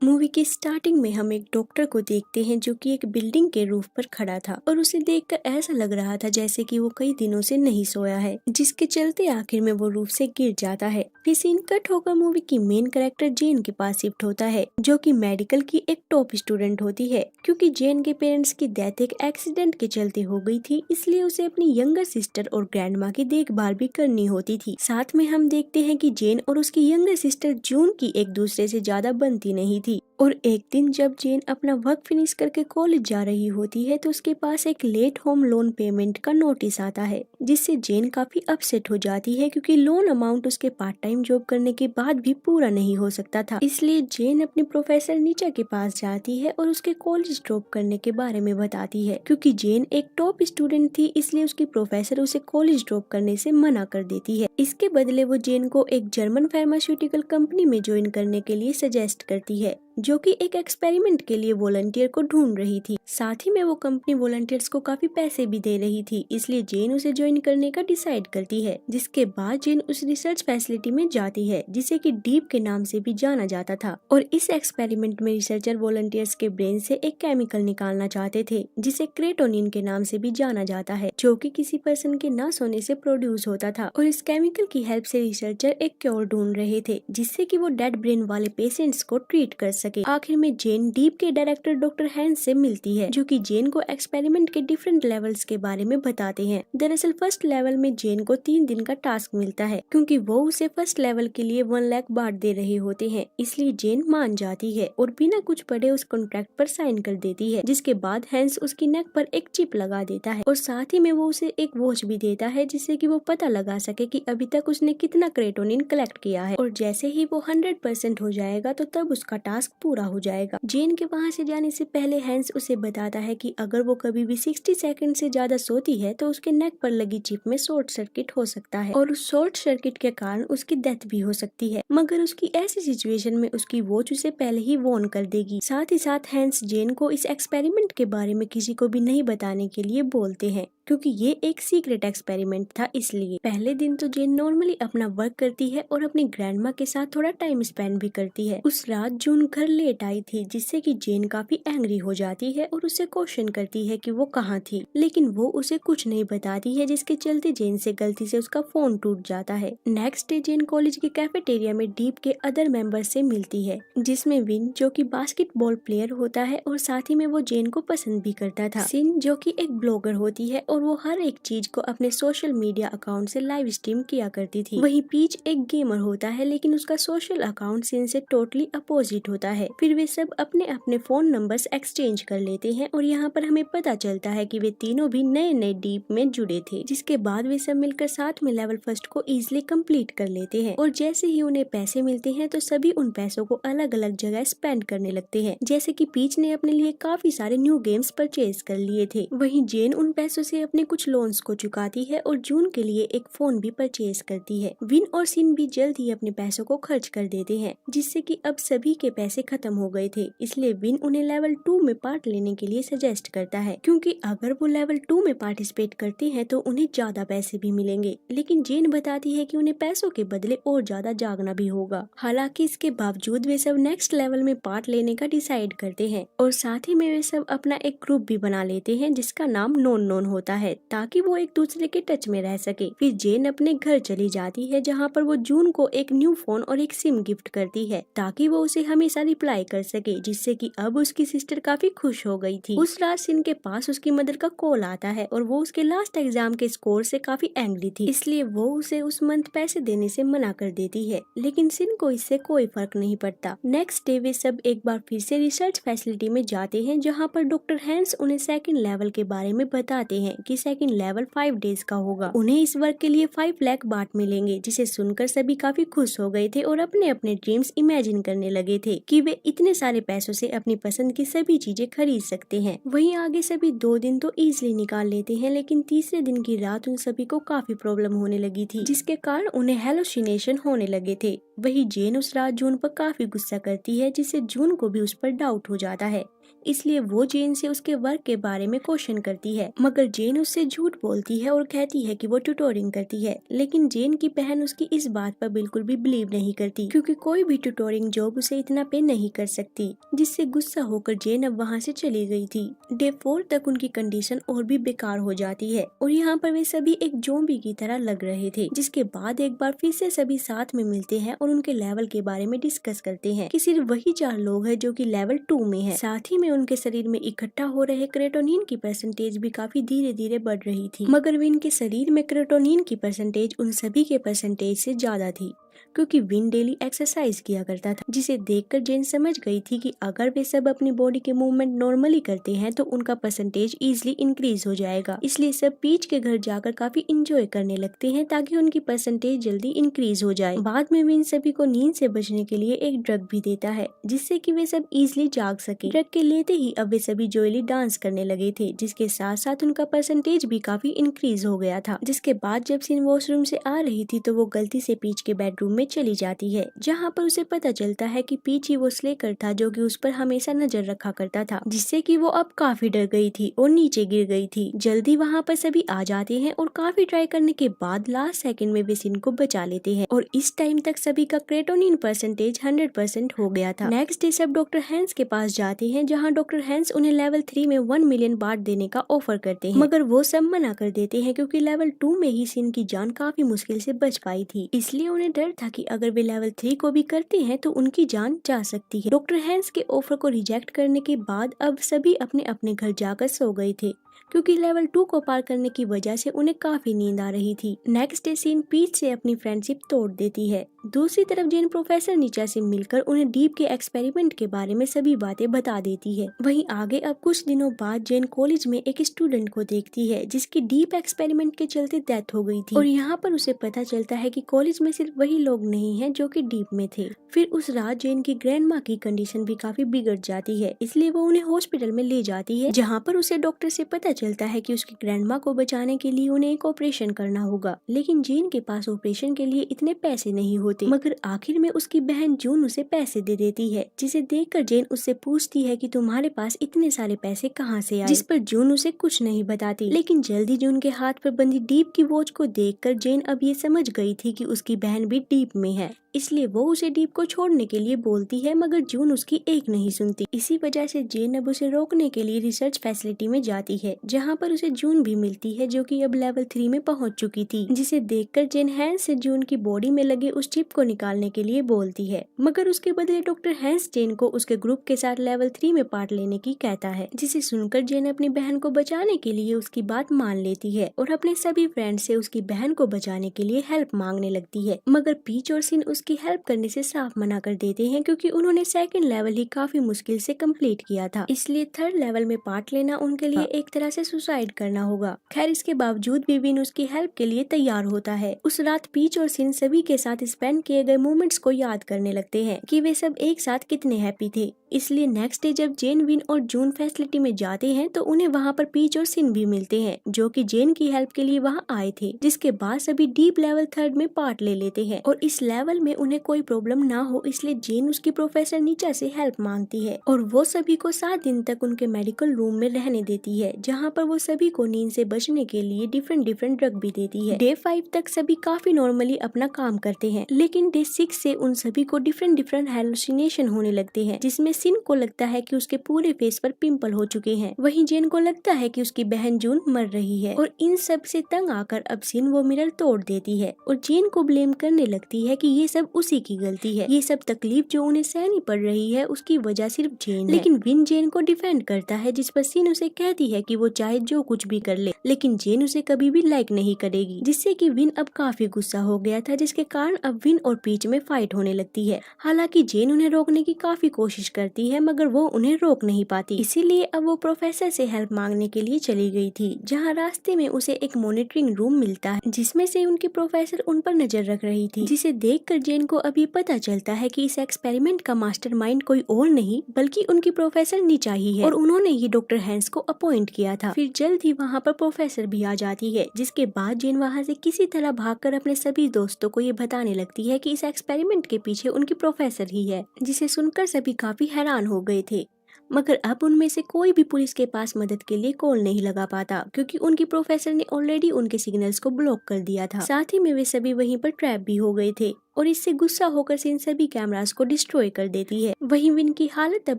Movie की starting में हम एक डॉक्टर को देखते हैं जो कि एक बिल्डिंग के रूफ पर खड़ा था और उसे देखकर ऐसा लग रहा था जैसे कि वो कई दिनों से नहीं सोया है, जिसके चलते आखिर में वो रूफ से गिर जाता है। फिर सीन कट होकर मूवी की मेन कैरेक्टर जेन के पास शिफ्ट होता है, जो कि मेडिकल की एक टॉप स्टूडेंट होती है। क्योंकि जेन के पेरेंट्स की डेथ एक एक्सीडेंट के चलते हो गई थी, इसलिए उसे अपनी यंगर सिस्टर और ग्रैंड माँ की देखभाल भी करनी होती थी। साथ में हम देखते हैं कि जेन और उसकी यंगर सिस्टर जून की एक दूसरे से ज्यादा बनती नहीं थी। और एक दिन जब जेन अपना वर्क फिनिश करके कॉलेज जा रही होती है तो उसके पास एक लेट होम लोन पेमेंट का नोटिस आता है, जिससे जेन काफी अपसेट हो जाती है क्योंकि लोन अमाउंट उसके पार्ट टाइम जॉब करने के बाद भी पूरा नहीं हो सकता था। इसलिए जेन अपने प्रोफेसर नीचा के पास जाती है और उसके कॉलेज ड्रॉप करने के बारे में बताती है। क्योंकि जेन एक टॉप स्टूडेंट थी, इसलिए उसकी प्रोफेसर उसे कॉलेज ड्रॉप करने से मना कर देती है। इसके बदले वो जेन को एक जर्मन फार्मास्यूटिकल कंपनी में ज्वाइन करने के लिए सजेस्ट करती है, जो कि एक एक्सपेरिमेंट के लिए वॉलंटियर को ढूंढ रही थी। साथ ही में वो कंपनी वॉलंटियर्स को काफी पैसे भी दे रही थी, इसलिए जेन उसे ज्वाइन करने का डिसाइड करती है। जिसके बाद जेन उस रिसर्च फैसिलिटी में जाती है जिसे कि डीप के नाम से भी जाना जाता था। और इस एक्सपेरिमेंट में रिसर्चर वॉलंटियर्स के ब्रेन से एक केमिकल निकालना चाहते थे जिसे क्रेटोनिन के नाम से भी जाना जाता है, जो कि किसी पर्सन के ना सोने से प्रोड्यूस होता था। और इस केमिकल की हेल्प से रिसर्चर एक क्योर ढूंढ रहे थे जिससे कि वो डेड ब्रेन वाले पेशेंट्स को ट्रीट कर सके। आखिर में जेन डीप के डायरेक्टर डॉक्टर हैंस से मिलती है, जो कि जेन को एक्सपेरिमेंट के डिफरेंट लेवल्स के बारे में बताते हैं। दरअसल फर्स्ट लेवल में जेन को 3 दिन का टास्क मिलता है, क्योंकि वो उसे फर्स्ट लेवल के लिए 1 लाख बांट दे रहे होते हैं। इसलिए जेन मान जाती है और बिना कुछ पढ़े उस कॉन्ट्रैक्ट पर साइन कर देती है। जिसके बाद हैंस उसकी नेक पर एक चिप लगा देता है और साथ ही में वो उसे एक वॉच भी देता है, जिससे कि वो पता लगा सके कि अभी तक उसने कितना क्रेटोनिन कलेक्ट किया है। और जैसे ही वो 100% हो जाएगा तो तब उसका टास्क पूरा हो जाएगा। जेन के वहाँ से जाने से पहले हैंस उसे बताता है कि अगर वो कभी भी 60 सेकंड से ज्यादा सोती है तो उसके नेक पर लगी चिप में शॉर्ट सर्किट हो सकता है और उस शॉर्ट सर्किट के कारण उसकी डेथ भी हो सकती है। मगर उसकी ऐसी सिचुएशन में उसकी वॉच उसे पहले ही वार्न कर देगी। साथ ही साथ हैंस जेन को इस एक्सपेरिमेंट के बारे में किसी को भी नहीं बताने के लिए बोलते हैं, क्योंकि ये एक सीक्रेट एक्सपेरिमेंट था। इसलिए पहले दिन तो जेन नॉर्मली अपना वर्क करती है और अपनी ग्रैंडमा के साथ थोड़ा टाइम स्पेंड भी करती है। उस रात जून घर लेट आई थी, जिससे कि जेन काफी एंग्री हो जाती है और उसे क्वेश्चन करती है कि वो कहाँ थी, लेकिन वो उसे कुछ नहीं बताती है, जिसके चलते जेन से गलती से उसका फोन टूट जाता है। नेक्स्ट डे जेन कॉलेज के कैफेटेरिया में डीप के अदर मेंबर से मिलती है, जिसमें विन जो कि बास्केटबॉल प्लेयर होता है और साथ ही में वो जेन को पसंद भी करता था। सिन जो कि एक ब्लॉगर होती है और वो हर एक चीज को अपने सोशल मीडिया अकाउंट से लाइव स्ट्रीम किया करती थी। वहीं पीच एक गेमर होता है, लेकिन उसका सोशल अकाउंट सिन से टोटली अपोजिट होता है। फिर वे सब अपने अपने फोन नंबर्स एक्सचेंज कर लेते हैं और यहाँ पर हमें पता चलता है कि वे तीनों भी नए नए डीप में जुड़े थे। जिसके बाद वे सब मिलकर साथ में लेवल फर्स्ट को इजिली कंप्लीट कर लेते हैं और जैसे ही उन्हें पैसे मिलते हैं तो सभी उन पैसों को अलग अलग जगह स्पेंड करने लगते हैं। जैसे कि पीच ने अपने लिए काफी सारे न्यू गेम्स परचेज कर लिए थे, वहीं जेन उन पैसों से अपने कुछ लोन्स को चुकाती है और जून के लिए एक फोन भी परचेज करती है। विन और सिन भी जल्द ही अपने पैसों को खर्च कर देते हैं, जिससे कि अब सभी के पैसे खत्म हो गए थे। इसलिए विन उन्हें लेवल 2 में पार्ट लेने के लिए सजेस्ट करता है, क्योंकि अगर वो लेवल 2 में पार्टिसिपेट करते हैं तो उन्हें ज्यादा पैसे भी मिलेंगे। लेकिन जेन बताती है कि उन्हें पैसों के बदले और ज्यादा जागना भी होगा। हालांकि इसके बावजूद वे सब नेक्स्ट लेवल में पार्ट लेने का डिसाइड करते हैं और साथ ही में वे सब अपना एक ग्रुप भी बना लेते हैं जिसका नाम नॉन नॉन होता है, ताकि वो एक दूसरे के टच में रह सके। फिर जेन अपने घर चली जाती है, जहाँ पर वो जून को एक न्यू फोन और एक सिम गिफ्ट करती है, ताकि वो उसे हमेशा रिप्लाई कर सके, जिससे कि अब उसकी सिस्टर काफी खुश हो गई थी। उस रात सिन के पास उसकी मदर का कॉल आता है और वो उसके लास्ट एग्जाम के स्कोर से काफी एंग्री थी, इसलिए वो उसे उस मंथ पैसे देने से मना कर देती है। लेकिन सिन को इससे कोई फर्क नहीं पड़ता। नेक्स्ट डे वे सब एक बार फिर से रिसर्च फैसिलिटी में जाते हैं, जहाँ पर डॉक्टर हैंस उन्हें सेकंड लेवल के बारे में बताते हैं कि सेकंड लेवल 5 डेज का होगा। उन्हें इस वर्क के लिए 5 लाख बांट मिलेंगे, जिसे सुनकर सभी काफी खुश हो गए थे और अपने अपने ड्रीम्स इमेजिन करने लगे थे कि वे इतने सारे पैसों से अपनी पसंद की सभी चीजें खरीद सकते हैं। वहीं आगे सभी 2 दिन तो इजिली निकाल लेते हैं, लेकिन तीसरे दिन की रात उन सभी को काफी प्रॉब्लम होने लगी थी, जिसके कारण उन्हें हेलुसिनेशन होने लगे थे। वही जेन उस रात जून पर काफी गुस्सा करती है, जिससे जून को भी उस पर डाउट हो जाता है। इसलिए वो जेन से उसके वर्क के बारे में क्वेश्चन करती है, मगर जेन उससे झूठ बोलती है और कहती है कि वो ट्यूटोरिंग करती है। लेकिन जेन की बहन उसकी इस बात पर बिल्कुल भी बिलीव नहीं करती, क्योंकि कोई भी ट्यूटोरिंग जॉब उसे इतना पे नहीं कर सकती, जिससे गुस्सा होकर जेन अब वहाँ से चली गई थी। डे 4 तक उनकी कंडीशन और भी बेकार हो जाती है और यहाँ पर वे सभी एक ज़ॉम्बी की तरह लग रहे थे। जिसके बाद एक बार फिर से सभी साथ में मिलते हैं और उनके लेवल के बारे में डिस्कस करते हैं कि सिर्फ वही 4 लोग हैं जो कि लेवल 2 में है। साथ ही में उनके शरीर में इकट्ठा हो रहे क्रेटोनिन की परसेंटेज भी काफी धीरे धीरे बढ़ रही थी, मगर विन के शरीर में क्रेटोनिन की परसेंटेज उन सभी के परसेंटेज से ज्यादा थी, क्योंकि विन डेली एक्सरसाइज किया करता था। जिसे देखकर जेन समझ गई थी कि अगर वे सब अपनी बॉडी के मूवमेंट नॉर्मली करते हैं तो उनका परसेंटेज इजीली इंक्रीज हो जाएगा। इसलिए सब पीच के घर जाकर काफी इंजॉय करने लगते हैं ताकि उनकी परसेंटेज जल्दी इंक्रीज हो जाए। बाद में विन सभी को नींद से बचने के लिए एक ड्रग भी देता है, जिससे कि वे सब इजीली जाग सके। ड्रग के लेते ही अब वे सभी जॉयली डांस करने लगे थे, जिसके साथ साथ उनका परसेंटेज भी काफी इंक्रीज हो गया था। जिसके बाद जब सिन वॉशरूम से आ रही थी तो वो गलती से पीच के बेडरूम में चली जाती है, जहाँ पर उसे पता चलता है कि पीच ही वो स्लेकर था जो कि उस पर हमेशा नजर रखा करता था, जिससे कि वो अब काफी डर गई थी और नीचे गिर गई थी। जल्दी वहाँ पर सभी आ जाते हैं और काफी ट्राई करने के बाद लास्ट सेकंड में वे सिन को बचा लेते हैं और इस टाइम तक सभी का क्रेटोनिन परसेंटेज 100% हो गया था। नेक्स्ट डे सब डॉक्टर हैंस के पास जाते हैं, जहाँ डॉक्टर हैंस उन्हें लेवल 3 में 1 मिलियन बार्ट देने का ऑफर करते हैं, मगर वो सब मना कर देते हैं क्योंकि लेवल 2 में ही सिन की जान काफी मुश्किल से बच पाई थी। इसलिए उन्हें डर था कि अगर वे लेवल 3 को भी करते हैं तो उनकी जान जा सकती है। डॉक्टर हैंस के ऑफर को रिजेक्ट करने के बाद अब सभी अपने अपने घर जाकर सो गए थे, क्योंकि लेवल 2 को पार करने की वजह से उन्हें काफी नींद आ रही थी। नेक्स्ट डे सीन पीच से अपनी फ्रेंडशिप तोड़ देती है। दूसरी तरफ जेन प्रोफेसर नीचा से मिलकर उन्हें डीप के एक्सपेरिमेंट के बारे में सभी बातें बता देती है। वहीं आगे अब कुछ दिनों बाद जेन कॉलेज में एक स्टूडेंट को देखती है जिसकी डीप एक्सपेरिमेंट के चलते डेथ हो गई थी, और यहाँ पर उसे पता चलता है कि कॉलेज में सिर्फ वही लोग नहीं हैं जो कि डीप में थे। फिर उस रात जेन की ग्रैंड माँ की कंडीशन भी काफी बिगड़ जाती है, इसलिए वो उन्हें हॉस्पिटल में ले जाती है, जहाँ पर उसे डॉक्टर से पता चलता है कि उसकी ग्रैंड माँ को बचाने के लिए उन्हें एक ऑपरेशन करना होगा। लेकिन जेन के पास ऑपरेशन के लिए इतने पैसे नहीं होते, मगर आखिर में उसकी बहन जून उसे पैसे दे देती है, जिसे देखकर जेन उससे पूछती है कि तुम्हारे पास इतने सारे पैसे कहाँ से आए, जिस पर जून उसे कुछ नहीं बताती। लेकिन जल्दी जून के हाथ पर बंधी डीप की वॉच को देखकर जेन अब ये समझ गई थी कि उसकी बहन भी डीप में है, इसलिए वो उसे डीप को छोड़ने के लिए बोलती है, मगर जून उसकी एक नहीं सुनती। इसी वजह से जेन अब उसे रोकने के लिए रिसर्च फैसिलिटी में जाती है, जहाँ पर उसे जून भी मिलती है जो कि अब लेवल 3 में पहुंच चुकी थी, जिसे देखकर जेन हैंस से जून की बॉडी में लगे उस चिप को निकालने के लिए बोलती है, मगर उसके बदले डॉक्टर हैंस जेन को उसके ग्रुप के साथ लेवल 3 में पार्ट लेने की कहता है, जिसे सुनकर जेन अपनी बहन को बचाने के लिए उसकी बात मान लेती है और अपने सभी फ्रेंड से उसकी बहन को बचाने के लिए हेल्प मांगने लगती है। मगर पीच और सिन उसकी हेल्प करने से साफ मना कर देते हैं, क्योंकि उन्होंने सेकंड लेवल ही काफी मुश्किल से कंप्लीट किया था, इसलिए थर्ड लेवल में पार्ट लेना उनके लिए एक तरह से सुसाइड करना होगा। खैर इसके बावजूद भी विन उसकी हेल्प के लिए तैयार होता है। उस रात पीच और सिन सभी के साथ स्पेंड किए गए मोमेंट्स को याद करने लगते हैं कि वे सब एक साथ कितने हैप्पी थे। इसलिए नेक्स्ट डे जब जेन, विन और जून फैसिलिटी में जाते हैं तो उन्हें वहाँ पर पीच और सिन भी मिलते हैं, जो कि जेन की हेल्प के लिए वहाँ आए थे। जिसके बाद सभी डीप लेवल 3 में पार्ट ले लेते हैं और इस लेवल में उन्हें कोई प्रॉब्लम ना हो, इसलिए जेन उसकी प्रोफेसर नीचा से हेल्प मांगती है और वो सभी को 7 दिन तक उनके मेडिकल रूम में रहने देती है, जहाँ पर वो सभी को नींद से बचने के लिए डिफरेंट ड्रग भी देती है। डे 5 तक सभी काफी नॉर्मली अपना काम करते हैं, लेकिन डे 6 से उन सभी को डिफरेंट हेलुसिनेशन होने लगते हैं, जिसमें सिन को लगता है कि उसके पूरे फेस पर पिंपल हो चुके हैं। वहीं जेन को लगता है कि उसकी बहन जून मर रही है और इन सब से तंग आकर अब सिन वो मिरर तोड़ देती है और जेन को ब्लेम करने लगती है कि ये सब उसी की गलती है। ये सब तकलीफ जो उन्हें सहनी पड़ रही है उसकी वजह सिर्फ जेन है। लेकिन विन जेन को डिफेंड करता है, जिस पर सिन उसे कहती है कि वो चाहे जो कुछ भी कर ले, लेकिन जेन उसे कभी भी लाइक नहीं करेगी, जिससे कि विन अब काफी गुस्सा हो गया था, जिसके कारण अब विन और पीच में फाइट होने लगती है। हालांकि जेन उन्हें रोकने की काफी कोशिश करती है, मगर वो उन्हें रोक नहीं पाती। इसीलिए अब वो प्रोफेसर से हेल्प मांगने के लिए चली गई थी, जहाँ रास्ते में उसे एक मॉनिटरिंग रूम मिलता है, जिसमें से उनकी प्रोफेसर उन पर नजर रख रही थी, जिसे जिसे देखकर जेन को अभी पता चलता है कि इस एक्सपेरिमेंट का मास्टरमाइंड कोई और नहीं बल्कि उनकी प्रोफेसर नीचा ही है और उन्होंने ही डॉक्टर हैंस को अपॉइंट किया था। फिर जल्द ही वहाँ पर प्रोफेसर भी आ जाती है, जिसके बाद जेन वहाँ से किसी तरह भागकर अपने सभी दोस्तों को ये बताने लगती है कि इस एक्सपेरिमेंट के पीछे उनकी प्रोफेसर ही है, जिसे सुनकर सभी काफी हैरान हो गए थे। मगर अब उनमें से कोई भी पुलिस के पास मदद के लिए कॉल नहीं लगा पाता, क्योंकि उनकी प्रोफेसर ने ऑलरेडी उनके सिग्नल्स को ब्लॉक कर दिया था। साथ ही में वे सभी वहीं पर ट्रैप भी हो गए थे और इससे गुस्सा होकर सिन सभी कैमरास को डिस्ट्रॉय कर देती है। वहीं विन की हालत अब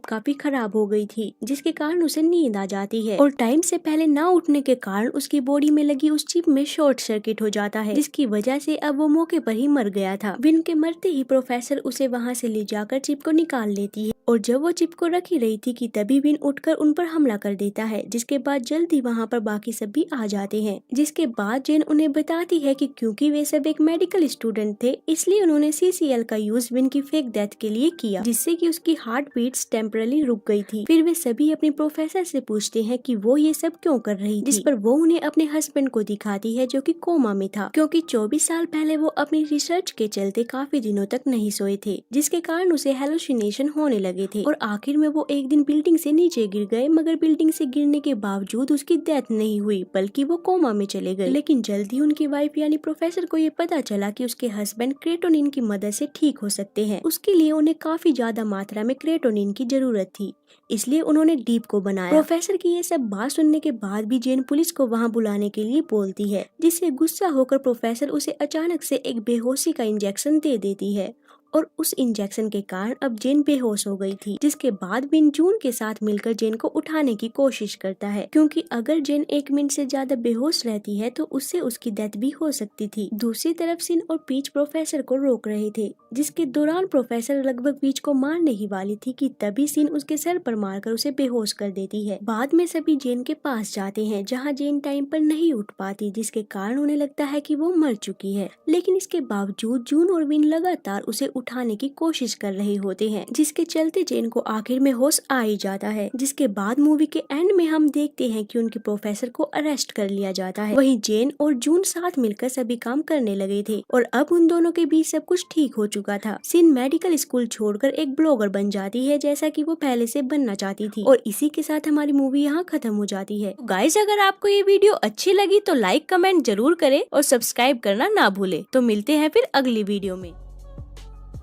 काफी खराब हो गई थी, जिसके कारण उसे नींद आ जाती है और टाइम से पहले ना उठने के कारण उसकी बॉडी में लगी उस चिप में शॉर्ट सर्किट हो जाता है, जिसकी वजह से अब वो मौके पर ही मर गया था। विन के मरते ही प्रोफेसर उसे वहाँ से ले जाकर चिप को निकाल लेती है और जब वो चिप को रख ही रही थी कि तभी विन उठकर उन पर हमला कर देता है, जिसके बाद जल्दी वहाँ पर बाकी सब भी आ जाते हैं। जिसके बाद जेन उन्हें बताती है कि क्योंकि वे सब एक मेडिकल स्टूडेंट थे, इसलिए उन्होंने CCL का यूज विन की फेक डेथ के लिए किया, जिससे कि उसकी हार्ट बीट्स टेम्परली रुक गई थी। फिर वे सभी अपने प्रोफेसर से पूछते हैं कि वो ये सब क्यों कर रही थी, जिस पर वो उन्हें अपने हस्बैंड को दिखाती है जो कि कोमा में था, क्योंकि 24 साल पहले वो अपनी रिसर्च के चलते काफी दिनों तक नहीं सोए थे, जिसके कारण उसे हेलुसिनेशन होने लगे थे और आखिर में वो एक दिन बिल्डिंग से नीचे गिर गए। मगर बिल्डिंग से गिरने के बावजूद उसकी डेथ नहीं हुई, बल्कि वो कोमा में चले गए। लेकिन जल्दी उनकी वाइफ यानी प्रोफेसर को ये पता चला कि उसके हस्बैंड क्रेटोनिन की मदद से ठीक हो सकते हैं। उसके लिए उन्हें काफी ज्यादा मात्रा में क्रेटोनिन की जरूरत थी, इसलिए उन्होंने डीप को बनाया। प्रोफेसर की ये सब बात सुनने के बाद भी जेन पुलिस को वहाँ बुलाने के लिए बोलती है, जिससे गुस्सा होकर प्रोफेसर उसे अचानक से एक बेहोशी का इंजेक्शन दे देती है और उस इंजेक्शन के कारण अब जेन बेहोश हो गई थी। जिसके बाद विन जून के साथ मिलकर जेन को उठाने की कोशिश करता है, क्योंकि अगर जेन 1 मिनट से ज्यादा बेहोश रहती है तो उससे उसकी डेथ भी हो सकती थी। दूसरी तरफ सिन और पीच प्रोफेसर को रोक रहे थे, जिसके दौरान प्रोफेसर लगभग पीच को मारने ही वाली थी कि तभी सिन उसके सर पर मारकर उसे बेहोश कर देती है। बाद में सभी जेन के पास जाते हैं, जहाँ जेन टाइम पर नहीं उठ पाती, जिसके कारण उन्हें लगता है कि वो मर चुकी है। लेकिन इसके बावजूद जून और विन लगातार उसे उठाने की कोशिश कर रहे होते हैं, जिसके चलते जेन को आखिर में होश आ ही जाता है। जिसके बाद मूवी के एंड में हम देखते हैं कि उनके प्रोफेसर को अरेस्ट कर लिया जाता है। वहीं जेन और जून साथ मिलकर सभी काम करने लगे थे और अब उन दोनों के बीच सब कुछ ठीक हो चुका था। सिन मेडिकल स्कूल छोड़कर एक ब्लॉगर बन जाती है, जैसा कि वो पहले से बनना चाहती थी, और इसी के साथ हमारी मूवी यहाँ खत्म हो जाती है। गाइस, अगर आपको ये वीडियो अच्छी लगी तो लाइक कमेंट जरूर करें और सब्सक्राइब करना ना भूले। तो मिलते हैं फिर अगली वीडियो में।